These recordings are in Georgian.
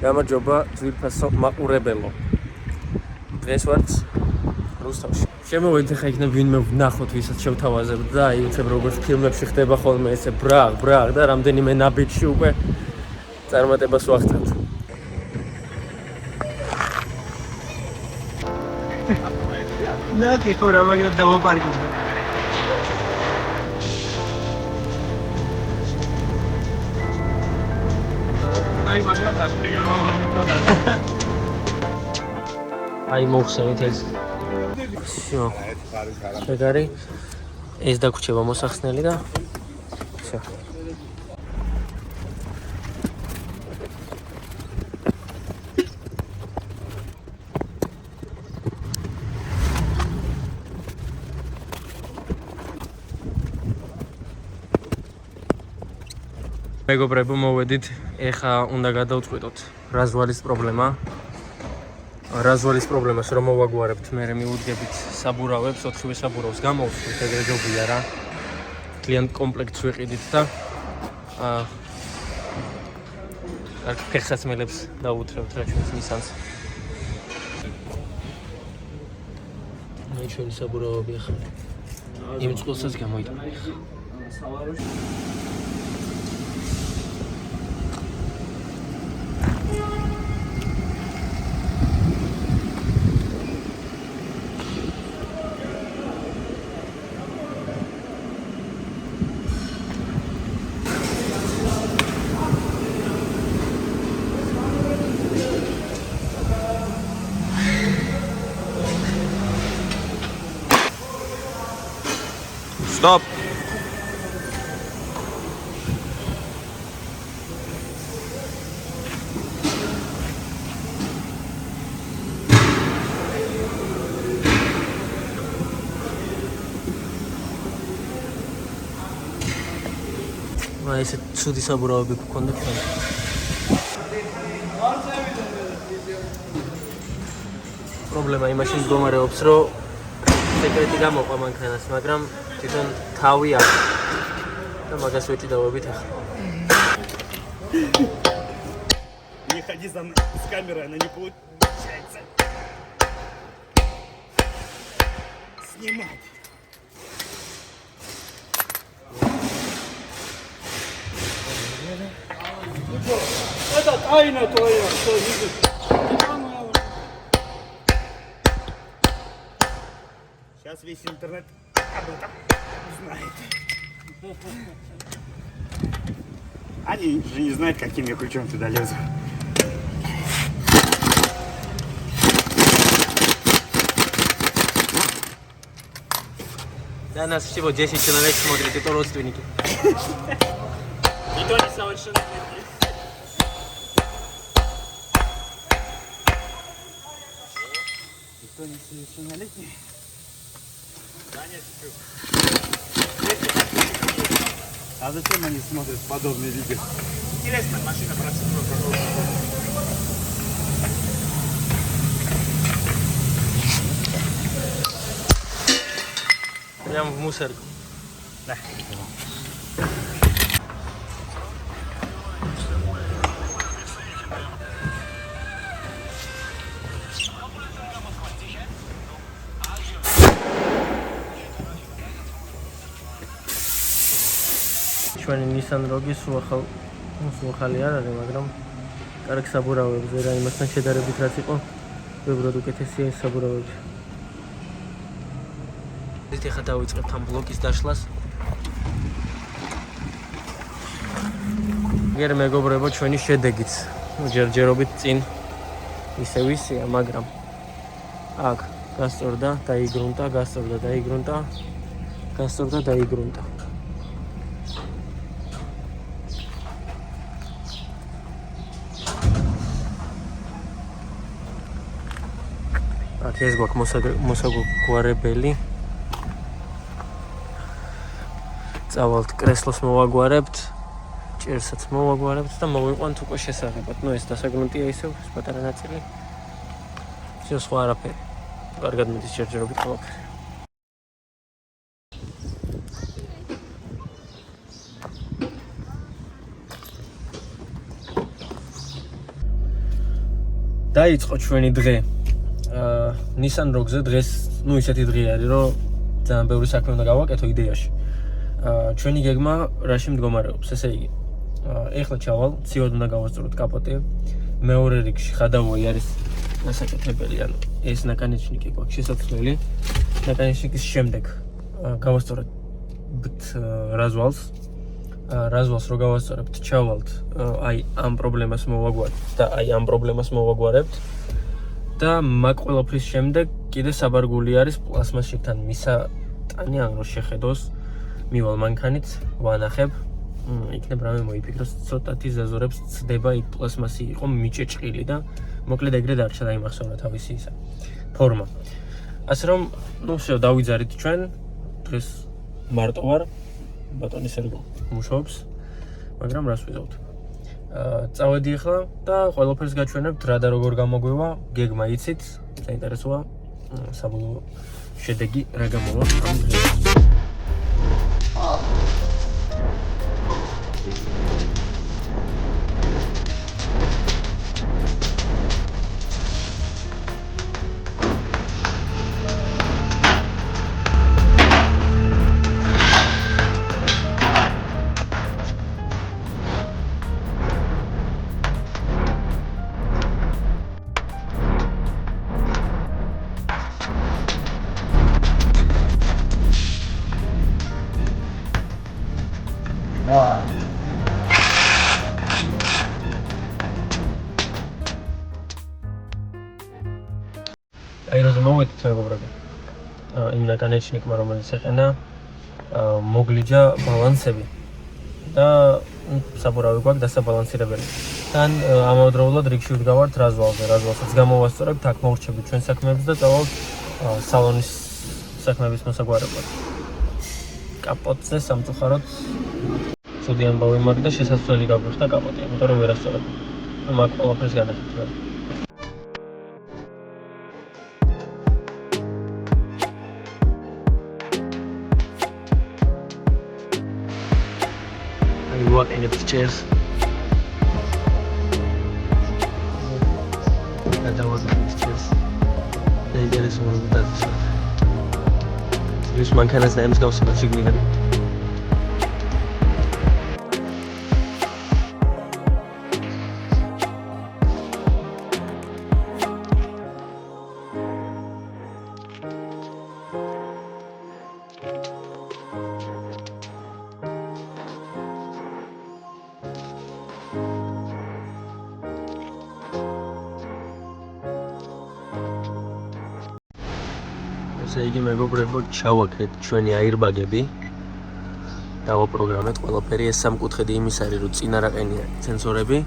გამარჯობა ძვირფასო მაყურებელო. დღეს ვართ რუსთავში. შემოვედით ხა იქნებ ვინმე ვნახოთ ვისაც შევთავაზებთ და აი უცებ როგორც ფილმებში ხდება ხოლმე ესე ბრაღ და რამდენიმე ნაბიჯში უკვე წარმატებას ვაღწევთ. ნაკი ხორა მაგრამ დავაპარკე. აი მოხსენით ეს. всё. ეგარი ეს დაგვრჩება მოსახსნელი და всё. მეგობრებო, მოვედით. ეხა უნდა გადავწყვიტოთ რა ზვალის პრობლემას რომ მოვაგვარებთ, მე მივუდგებით საბურავებს, 4-ვე საბურავს გამოვხსნით, ეგრე ჯობია რა. კლიენტ კომპლექტს ვიყიდით და ფეხსაცმელებს დავუთრევთ რა ჩვენს ნისანს. მე ჩვენი საბურავები ახლა იმ წყვილსაც გამოიტანა ახლა. Stop! ესე ცუდი საბურავები გქონდა ჩვენ. პრობლემა იმაში მდგომარეობს, რომ სეკრეტი გამოყვა მანქანას, მაგრამ თვითონ თავი აქვს და მაგას ვეჭიდავებით ახლა. Не ходи за мной с камерой, она не получается. Снимать. Это тайна твоя, что видишь? Сейчас весь интернет об этом узнает. Они же не знают, каким я ключом туда лезу. Да, нас всего 10 человек смотрит, это родственники. И то несовершеннолетние. И то несовершеннолетние. Да нет, а зачем они смотрят подобные видео? Интересно, машина процедура продолжится. Прям в мусорку. Да. ჩვენი Nissan Rogue სუახალი არ არის, მაგრამ კარგ საბურავებზე რა იმასთან შედარებით რაც იყო, უბრალოდ უკეთესია ეს საბურავები. ეს ეხა დავიწყებთ ამ ბლოკის დაშლას. გერ მეგობრებო, ჩვენი შედეგიც ჯერჯერობით წინ ისე ვისია, მაგრამ აქ გასწორდა, დაიგრუნტა, გასწორდა, დაიგრუნტა, გასწორდა, დაიგრუნტა. ეს გვაქვს მოსაგვარებელი. წავალთ კრესლოს მოვაგვარებთ, ჭერსაც მოვაგვარებთ და მოვიყვანთ უკვე შესაღებად. ნუ ეს დასაგრუნტია ისევ, ეს პატარა ნაწილი. всё სხვა არაფერი. კარგად მიდის ჯერჯერობით ყველაფერი. დაიწყო ჩვენი დღე. Nissan Rogue-ზე დღეს, ну ისეთი დღე არის, რომ ძალიან ბევრი საქმე უნდა გავაკეთო იდეაში. ჩვენი გეგმა რაში მდგომარეობს, ესე იგი. ეხლა ჩავალ, ციოდ უნდა გავასწოროთ კაპოტი. მეორე რიგში ხადავოი არის გასაკეთებელი, ანუ ეს ნაკანეჩნიკი გვაქვს შესაძლებელი. ნაკანეჩნიკის შემდეგ გავასწოროთ რაზვალს. რაზვალს რო გავასწორებთ, ჩავალთ, აი ამ პრობლემას მოვაგვარებთ და აი ამ პრობლემას მოვაგვარებთ. და მაგ ყველაფრის შემდეგ კიდე საბარგული არის პლასმასშიდან მისატანი, ან რო შეხედოს, მივალ მანქანით, ვანახებ. იქნებ რამე მოიფიქროს, ცოტათი ზაზურებს ცდება იქ პლასმასი იყო მიჭეჭყილი და მოკლედ ეგრე დარჩა დაიმახსოვრა თავისი ისა ფორმა. ასე რომ, ну всё, დავიძარით ჩვენ. დღეს მარტო ვარ. ბატონი სერგო მუშაობს, მაგრამ რას ვიზავთ. წავედი ახლა და ყველაფერს გაჩვენებთ რა და როგორ გამოგვივა, გეგმა იცით, საინტერესოა, საბოლოო შედეგი რა გამოვა ამ დღეს. აი როზე მოვედით მეგობრები. იმ ნაკანეჩნიკმა რომელიც ეყენა მოგლიჯა ბალანსები და საბურავი გვაქვს დასაბალანსირებელი. თან ამავდროულად რიგში ვდგავართ რაზვალზე. რაზვალსაც გამოვასწორებთ, აქ მოვრჩებით ჩვენ საქმეებს და წავალთ სალონის საქმეების მოსაგვარებლად. კაპოტზე სამწუხაროდ ცუდი ამბავი მაქვს და შესაძლებელი გაგვიხდა კაპოტი, იმიტომ რომ ვერ ასწორებ. მაგ ყველაფერს განახილავ. ვაკენებთ ჭერს. გადავაგებთ ჭერს. დაინტერესებული დაწესა. ის მანქანას და ემს გავსებთ შიგნიდან. ესე იგი მეგობრებო, ჩავაკეთ ჩვენი აირბაგები. დავაპროგრამეთ ყველაფერი, ეს სამკუთხედი იმის არის, რომ წინა რაყენია სენსორები.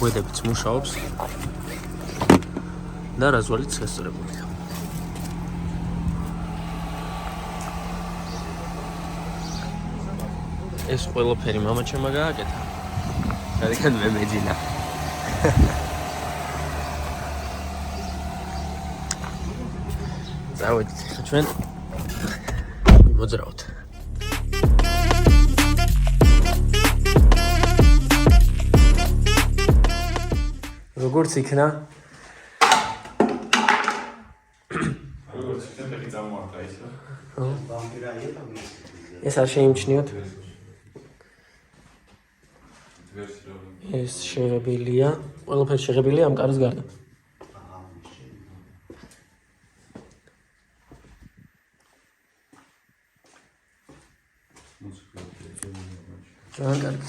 ხვედებიც მუშაობს. და რაზვალიც შესწორებულია. ეს ყველაფერი მამაჩემმა გააკეთა. რადგან მე მეძინა. დავედით ახლა ჩვენ მოძრავთ. როგორც იქნა? როგორც იქნა და წამოარდა ისე. ეს არ შეიმჩნიოთ? ეს შეღებილია, ყველაფერი შეღებილია ამ კარის გარდა. ძალიან კარგი.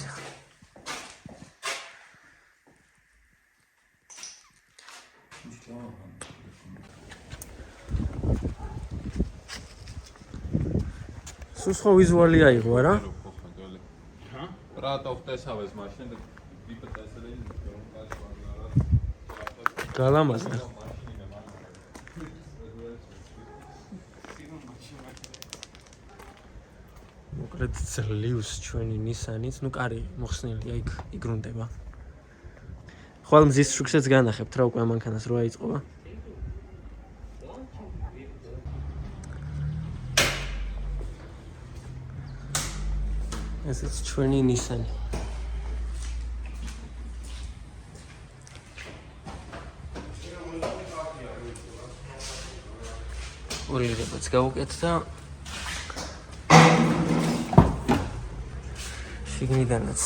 სულ სხვა ვიზუალი აიღო, არა? Rata uhtesavez mașini de vipetesele გალამაზდა. მოკლედ ძლივს ჩვენი Nissan-იც, ну კარი მოხსნილია იქ იგრუნდება. ხვალ მზის შუქსაც განახებთ რა უკვე ამ მანქანას რო აიწყობა. ესეც ჩვენი Nissan. სპოილერებიც გავუკეთ და შიგნიდანაც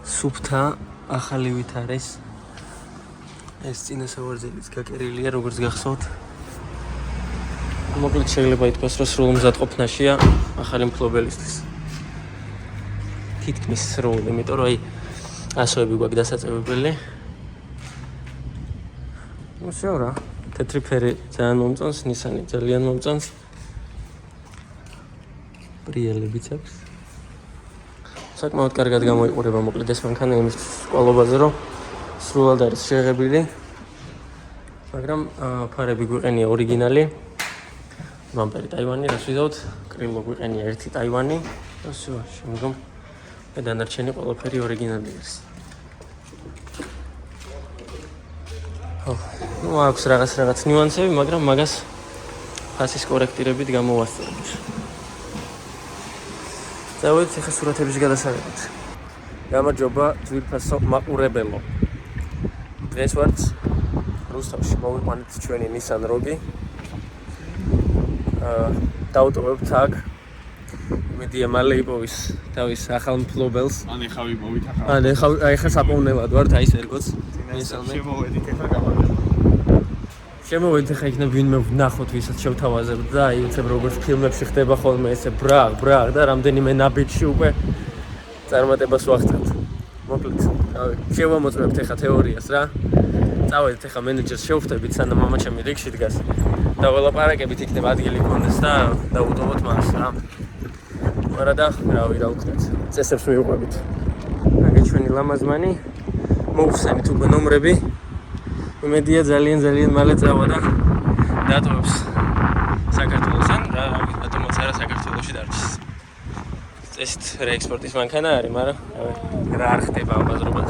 სუფთა ახალივით არის ეს წინასავარძელიც გაკერილია როგორც გახსოვთ. მოკლედ შეიძლება ითქვას რომ სრულ მზადყოფნაშია ახალი მფლობელისთვის. თითქმის სრულ, იმიტომ რომ აი ასოები გვაქვს დასაწევებელი. ну всё რა. თეთრი ფერი ძალიან მომწონს, ნისანი ძალიან მომწონს. პრიელებიც აქვს. საკმაოდ კარგად გამოიყურება მოკლედ ეს მანქანა იმის ყოლობაზე რომ სრულად არის შეღებილი. მაგრამ ფარები გვიყენია ორიგინალი. ბამპერი ტაივანი, რას ვიზავთ? კრილო გვიყენია ერთი ტაივანი და всё, შემდგომ და დანარჩენი ყველაფერი ორიგინალი არის. ну აქვს რაღაც ნიუანსები, მაგრამ მაგას ფასის კორექტირებით გამოვასწორებთ. წავედით ახლა სურათების გადასაღებად. გამარჯობა ძვირფასო მაყურებელო. დღეს ვართ რუსთავში, მოვიყვანეთ ჩვენი Nissan Rogue. დავტოვებთ აქ. იმედია მალე იპოვის თავის ახალ მფლობელს. ან ეხა ვიმოვით ახლა. აი ხა საპოვნელად ვართ, აი ეს ერგოც. შემოვედით ეხლა გავაკეთე. შემოვედით ახლა იქნებ ვინმე ვნახოთ, ვისაც შევთავაზებთ და აი უცებ როგორც ფილმებში ხდება ხოლმე ესე ბრაღ და რამდენიმე ნაბიჯში უკვე წარმატებას ვახდენთ. მოკლედ, შევამოწმებთ ახლა თეორიას რა. წავედით ახლა მენეჯერს შევხვდებით, სანამ მამაჩემი რიგში დგას. და ველაპარაკებით იქნებ ადგილი გქონდეს და დაუტოვოთ მას რა. არა და რავი რა ვქნათ. წესებს მივყვებით. აგე ჩვენი ლამაზმანი მოუხსენით უკვე ნომრები. იმედია ძალიან მალე წავა და დატოვებს საქართველოსთან და რატომაც არა საქართველოში დარჩეს. წესით რეექსპორტის მანქანა არის, მაგრამ რა არ ხდება ალბაზრობად.